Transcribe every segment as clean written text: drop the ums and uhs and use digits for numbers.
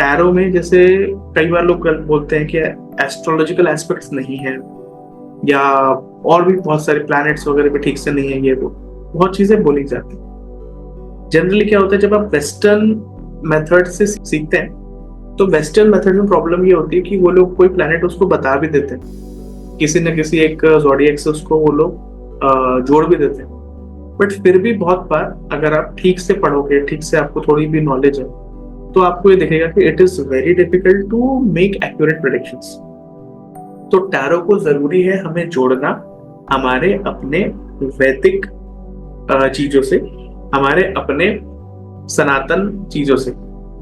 Tarot में जैसे कई बार लोग बोलते हैं कि एस्ट्रोलॉजिकल एस्पेक्ट्स नहीं है, या और भी बहुत सारे प्लैनेट्स वगैरह भी ठीक से नहीं है, ये वो बहुत चीजें बोली जाती हैं। जनरली क्या होता है, जब आप वेस्टर्न मेथड से सीखते हैं तो वेस्टर्न मेथड में प्रॉब्लम ये होती है कि वो लोग कोई प्लैनेट उसको बता भी देते हैं, किसी न किसी एक ज़ोडिएक से उसको वो लोग जोड़ भी देते हैं। बट फिर भी बहुत बार अगर आप ठीक से पढ़ोगे, ठीक से आपको थोड़ी भी नॉलेज है, तो आपको ये दिखेगा कि it is very difficult to make accurate predictions. तो टैरो को जरूरी है हमें जोड़ना हमारे अपने वैदिक चीजों से, हमारे अपने सनातन चीजों से।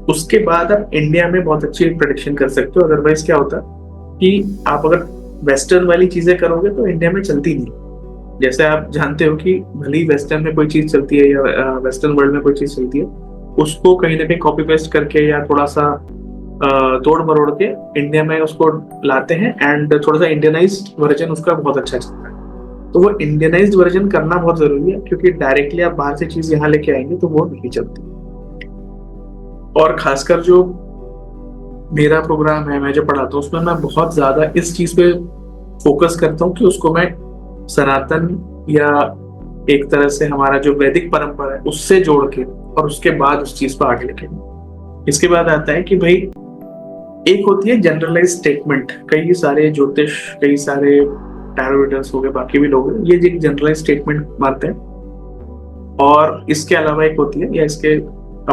उसके बाद आप इंडिया में बहुत अच्छी प्रेडिक्शन कर सकते हो। अदरवाइज क्या होता कि आप अगर वेस्टर्न वाली चीजें करोगे तो इंडिया में चलती नहीं। जैसे आप जानते हो कि भले ही वेस्टर्न में कोई चीज चलती है या वेस्टर्न वर्ल्ड में कोई चीज चलती है, उसको कहीं ना कहीं कॉपी पेस्ट करके या थोड़ा सा तोड़ मरोड़ के इंडिया में उसको लाते हैं, एंड थोड़ा सा इंडियनाइज्ड वर्जन उसका बहुत अच्छा चलता है। तो वो इंडियनाइज्ड वर्जन करना बहुत जरूरी है, क्योंकि डायरेक्टली आप बाहर से चीज यहाँ लेके आएंगे तो वो नहीं चलती। और खासकर जो मेरा प्रोग्राम है, मैं जो पढ़ाता हूँ, उसमें मैं बहुत ज्यादा इस चीज पे फोकस करता हूँ कि उसको मैं सनातन या एक तरह से हमारा जो वैदिक परंपरा है उससे जोड़ के और उसके बाद उस चीज पर आगे लेके। इसके बाद आता है कि भाई एक होती है जनरलाइज स्टेटमेंट। कई सारे ज्योतिष, कई सारे टैरो रीडर्स हो गए, बाकी भी लोग हैं, ये एक जनरलाइज स्टेटमेंट मारते हैं। और इसके अलावा एक होती है, या इसके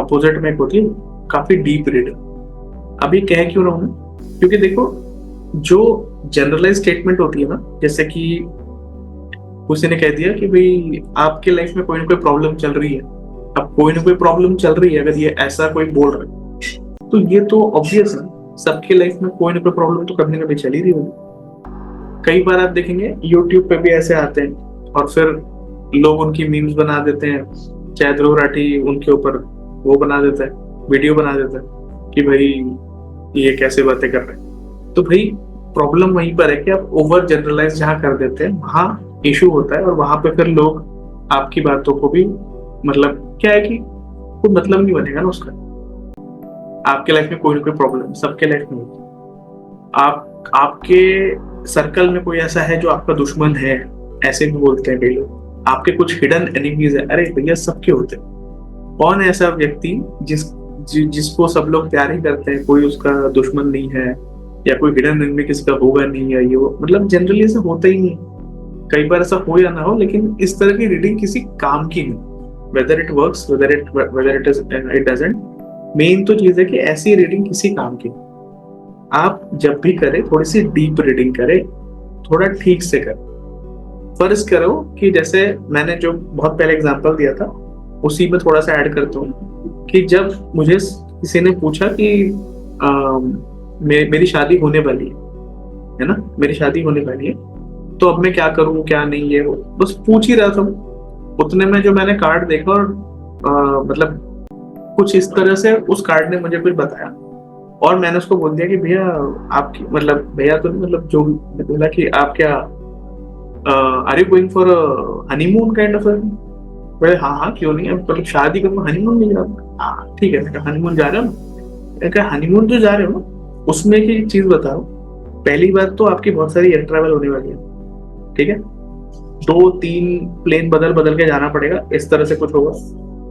अपोजिट में एक होती है काफी डीप रीडिंग। अभी कह क्यों रहा हूं, क्योंकि देखो जो जनरलाइज स्टेटमेंट होती है ना, जैसे कि किसी ने कह दिया कि भाई आपके लाइफ में कोई ना कोई प्रॉब्लम चल रही है, अब कोई ना कोई प्रॉब्लम चल रही है, अगर ये ऐसा कोई बोल रहा है तो ये तो ऑब्वियस है, सबके लाइफ में कोई ना कोई प्रॉब्लम तो कभी ना कभी चल ही रही होगी। कई बार आप देखेंगे यूट्यूब पे भी ऐसे आते हैं और फिर लोग उनकी मीम्स बना देते हैं, चाहे ध्रुव राठी उनके ऊपर वो बना देता है, वीडियो बना देता है कि भाई ये कैसे बातें कर रहे हैं। तो भाई प्रॉब्लम वहीं पर है कि आप ओवर जनरलाइज जहाँ कर देते हैं वहां इशू होता है, और वहां पे फिर लोग आपकी बातों को भी, मतलब क्या है कि कोई मतलब नहीं बनेगा ना उसका। आपके लाइफ में कोई ना कोई प्रॉब्लम सबके लाइफ में होती। आपके सर्कल में कोई ऐसा है जो आपका दुश्मन है, ऐसे भी बोलते हैं कई लोग। आपके कुछ हिडन एनिमीज है, अरे भैया सबके होते हैं। कौन है ऐसा व्यक्ति जिसको सब लोग प्यार ही करते हैं, कोई उसका दुश्मन नहीं है, या कोई हिडन एनिमी किसका होगा नहीं, या ये वो, मतलब जनरली ऐसा होता ही नहीं। कई बार ऐसा हो या ना हो, लेकिन इस तरह की रीडिंग किसी काम की नहीं। Whether it works, whether it doesn't, main तो चीज है कि ऐसी रीडिंग किसी काम की। आप जब भी करें थोड़ी सी डीप रीडिंग करें, थोड़ा ठीक से करें। फर्ज करो कि जैसे मैंने जो बहुत पहले एग्जांपल दिया था उसी में थोड़ा सा ऐड करता हूँ कि जब मुझे किसी ने पूछा कि मेरी शादी होने वाली है ना, मेरी शादी होने वाली है, तो अब मैं क्या करूँ क्या नहीं, ये बस पूछ ही रहा था। उतने में जो मैंने कार्ड देखा और मतलब कुछ इस तरह से उस कार्ड ने मुझे कुछ बताया, और मैंने उसको बोल दिया कि भैया आपकी, मतलब भैया तो मतलब जो बोला कि आप क्या are you going for honeymoon kind of, बोले हाँ हाँ क्यों नहीं, अब मतलब शादी करूँ हनीमून नहीं जा रहा। हाँ ठीक है, हनीमून जा रहे हो ना, हनीमून जो जा रहे हो ना उसमें की चीज बताओ। पहली बात तो आपकी बहुत सारी एयर ट्रैवल होने वाली है, ठीक है, 2-3 प्लेन बदल बदल के जाना पड़ेगा, इस तरह से कुछ होगा।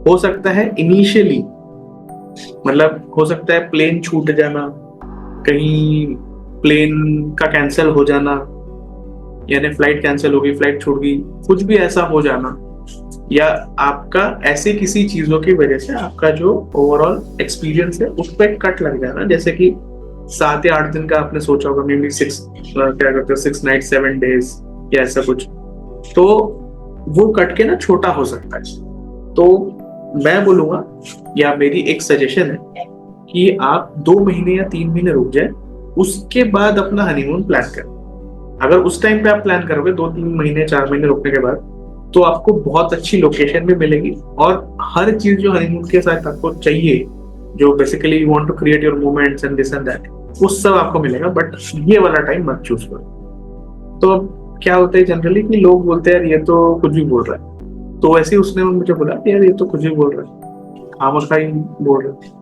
हो सकता है इनिशियली, मतलब हो सकता है प्लेन छूट जाना, कहीं प्लेन का कैंसिल हो जाना, यानी फ्लाइट कैंसिल हो गई, फ्लाइट छूट गई, कुछ भी ऐसा हो जाना, या आपका ऐसे किसी चीजों की वजह से आपका जो ओवरऑल एक्सपीरियंस है उस पर कट लग जाना। जैसे कि 7 या 8 दिन का आपने सोचा होगा, मे बी 6 नाइट 7 डेज या ऐसा कुछ, तो वो कट के ना छोटा हो सकता है। तो मैं बोलूंगा, या मेरी एक सजेशन है कि आप 2 महीने या 3 महीने रुक जाए, उसके बाद अपना हनीमून प्लान करें। अगर उस टाइम पे आप प्लान करोगे 2-3 महीने 4 महीने रुकने के बाद, तो आपको बहुत अच्छी लोकेशन भी मिलेगी, और हर चीज जो हनीमून के साथ आपको चाहिए, जो basically you want to create your moments and this and that, वो सब आपको मिलेगा। बट ये वाला टाइम मत चूज करो। तो अब क्या होता है जनरली कि लोग बोलते हैं यार ये तो कुछ भी बोल रहा है, तो वैसे ही उसने मुझे बोला यार ये तो कुछ भी बोल रहा है, खामोखा ही बोल रहा है।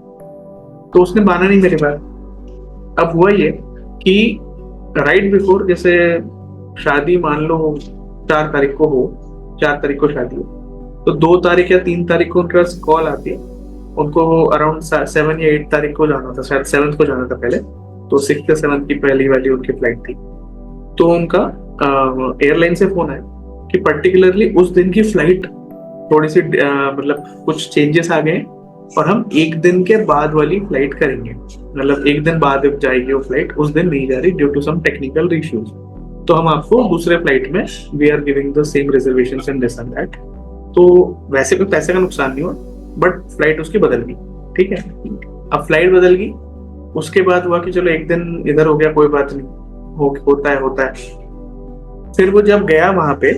तो उसने माना नहीं मेरी बात। अब हुआ ये कि राइट बिफोर, जैसे शादी मान लो 4 तारीख को हो, 4 तारीख को शादी हो, तो 2 तारीख या 3 तारीख को उनके पास कॉल आती है। उनको अराउंड 7 या 8 तारीख को जाना था, शायद 7th को जाना था पहले, तो 6th या 7th की पहली वाली उनकी फ्लाइट थी। तो उनका एयरलाइन से फोन आया कि पर्टिकुलरली उस दिन की फ्लाइट थोड़ी सी मतलब कुछ चेंजेस आ गए और हम एक दिन के बाद वाली फ्लाइट करेंगे, मतलब एक दिन बाद जाएगी वो फ्लाइट, उस दिन नहीं जा रही due to some technical issues. तो हम आपको दूसरे फ्लाइट में we are giving the same reservation and this and that. तो वैसे कोई पैसे का नुकसान नहीं हुआ, बट फ्लाइट उसकी बदल गई। ठीक है, अब फ्लाइट बदल गई, उसके बाद हुआ कि चलो एक दिन इधर हो गया, कोई बात नहीं, होता है। फिर वो जब गया वहां पे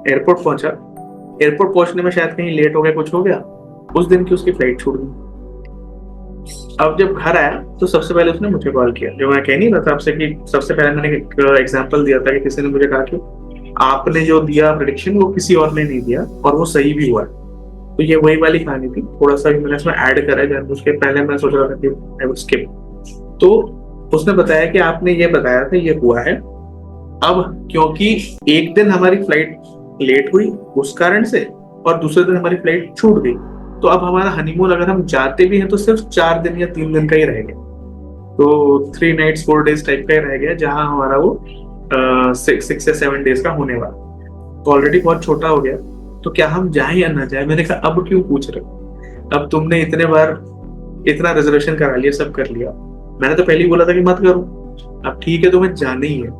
एयरपोर्ट पहुंचा, एयरपोर्ट पहुंचने में शायद कहीं लेट हो गया, कुछ हो गया, उस दिन की उसकी फ्लाइट छूट गई। अब जब घर आया तो सबसे पहले उसने मुझे कॉल किया, जो मैं कह नहीं रहा था आपसे कि सबसे पहले मैंने एक एग्जांपल दिया था कि किसी ने मुझे कहा कि आपने जो दिया प्रेडिक्शन वो किसी और ने नहीं दिया और वो सही भी हुआ। तो ये वही वाली कहानी थी, थोड़ा सा भी मैंने इसमें ऐड करा है, उसके पहले मैं सोच रहा था कि आई वुड स्किप। तो उसने बताया कि आपने ये बताया था, ये हुआ है। अब क्योंकि एक दिन हमारी फ्लाइट लेट हुई उस कारण से और दूसरे दिन हमारी फ्लाइट छूट गई, तो अब हमारा हनीमून अगर हम जाते भी हैं तो सिर्फ 4 दिन या 3 दिन का ही रह गया, तो 3 nights 4 days टाइप का ही रह गया, जहां हमारा वो 6 या 7 days का होने वाला, तो ऑलरेडी बहुत छोटा हो गया। तो क्या हम जाए या ना जाए? मैंने कहा अब क्यों पूछ रहे हो, अब तुमने इतने बार इतना रिजर्वेशन करा लिया, सब कर लिया, मैंने तो पहले ही बोला था कि मत करो। अब ठीक है, तुम्हें जाना ही है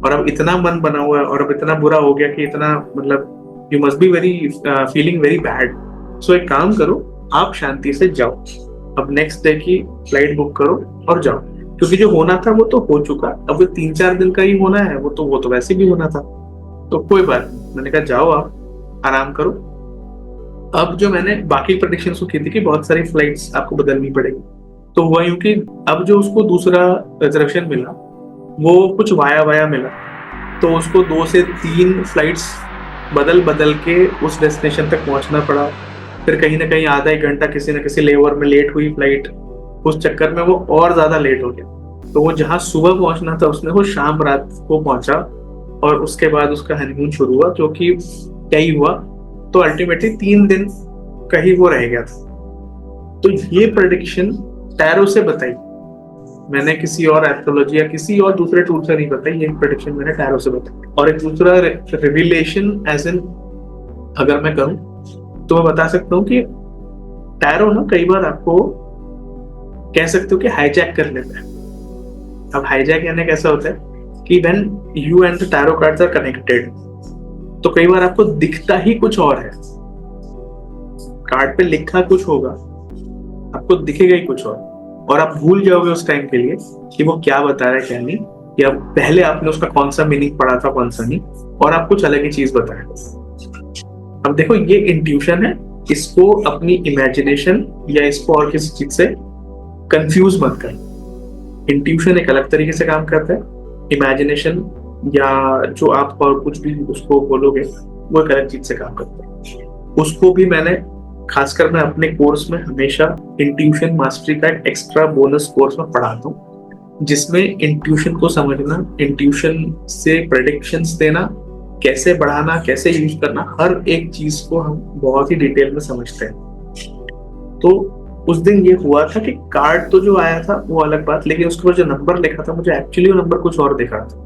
और अब इतना मन बना हुआ है और अब इतना बुरा हो गया कि इतना, मतलब you must be very feeling very bad. So एक काम करो, आप शांति से जाओ, अब नेक्स्ट डे की फ्लाइट बुक करो और जाओ, क्योंकि जो होना था वो तो हो चुका, अब वो 3-4 दिन का ही होना है, वो तो वैसे भी होना था, तो कोई बात नहीं। मैंने कहा जाओ, आप आराम करो। अब जो मैंने बाकी प्रेडिक्शंस को की थी कि बहुत सारी फ्लाइट्स आपको बदलनी पड़ेगी, तो हुआ यूं कि अब जो उसको दूसरा रिजर्वेशन मिला वो कुछ वाया मिला, तो उसको 2 से 3 फ्लाइट्स बदल के उस डेस्टिनेशन तक पहुंचना पड़ा। फिर कहीं ना कहीं आधा 1 घंटा किसी न किसी लेवर में लेट हुई फ्लाइट, उस चक्कर में वो और ज्यादा लेट हो गया। तो वो जहां सुबह पहुंचना था उसने वो शाम रात को पहुंचा और उसके बाद उसका हनीमून शुरू हुआ, जो कि क्या ही हुआ, तो अल्टीमेटली 3 दिन का ही वो रह गया था। तो ये प्रेडिक्शन टैरो से बताई मैंने, किसी और एस्ट्रोलॉजी या किसी और दूसरे टूल से नहीं बताई, ये प्रेडिक्शन मैंने टैरो से बताई। और एक दूसरा रिविलेशन एज इन अगर मैं करूं तो मैं बता सकता हूँ कि टैरो ना कई बार आपको कह सकते हो कि हाईजैक कर लेता है। अब हाईजैक यानी कैसा होता है कि when you and the tarot cards are connected, तो कई बार आपको दिखता ही कुछ और है, कार्ड पे लिखा कुछ होगा, आपको दिखेगा ही कुछ और आप भूल जाओगे उस टाइम के लिए कि वो क्या बता रहा है क्या नहीं, या पहले आपने उसका कौन सा मीनिंग पढ़ा था कौन सा नहीं, और आप कुछ अलग ही चीज बताया। अब देखो, ये इंट्यूशन है, इसको अपनी इमेजिनेशन या इसको और किसी चीज से कंफ्यूज मत कर। इंट्यूशन एक अलग तरीके से काम करता है, इमेजिनेशन या जो आप और कुछ भी उसको बोलोगे वो एक अलग चीज से काम करता है। उसको भी मैंने खासकर मैं अपने कोर्स में हमेशा इंट्यूशन मास्टरी का एक एक्स्ट्रा बोनस कोर्स में पढ़ाता हूँ, जिसमें इंट्यूशन को समझना, इंट्यूशन से प्रेडिक्शंस देना, कैसे बढ़ाना, कैसे यूज करना, हर एक चीज को हम बहुत ही डिटेल में समझते हैं। तो उस दिन ये हुआ था कि कार्ड तो जो आया था वो अलग बात, लेकिन उसके ऊपर जो नंबर लिखा था मुझे एक्चुअली वो नंबर कुछ और दिख रहा था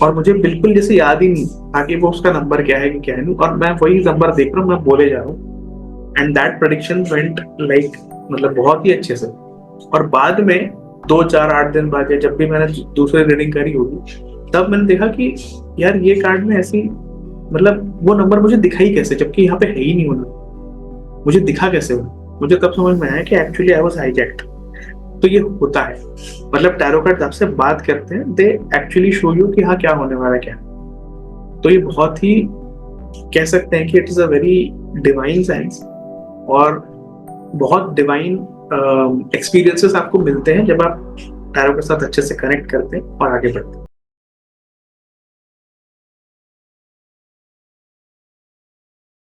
और मुझे बिल्कुल जैसे याद ही नहीं आगे वो उसका नंबर क्या है कि क्या है नहीं, और मैं वही नंबर देख रहा हूँ, मैं बोले जा रहा हूँ, and that prediction went like, मतलब बहुत ही अच्छे से। और बाद में 2-4-8 दिन बाद, या जब भी मैंने दूसरी रीडिंग करी होगी, तब मैंने देखा कि यार ये कार्ड में ऐसी, मतलब वो नंबर मुझे दिखा ही कैसे, जबकि यहाँ पे है ही नहीं होना, मुझे दिखा कैसे वो, मुझे तब समझ में आया कि एक्चुअली आई वाज हाईजैक्ड। तो ये होता है, मतलब टैरो कार्ड आपसे बात करते हैं, दे एक्चुअली शो यू कि हाँ क्या होने वाला है क्या। तो ये बहुत ही कह सकते हैं कि it is a very divine science, और बहुत डिवाइन एक्सपीरियंसेस आपको मिलते हैं जब आप टैरो के साथ अच्छे से कनेक्ट करते हैं और आगे बढ़ते हैं।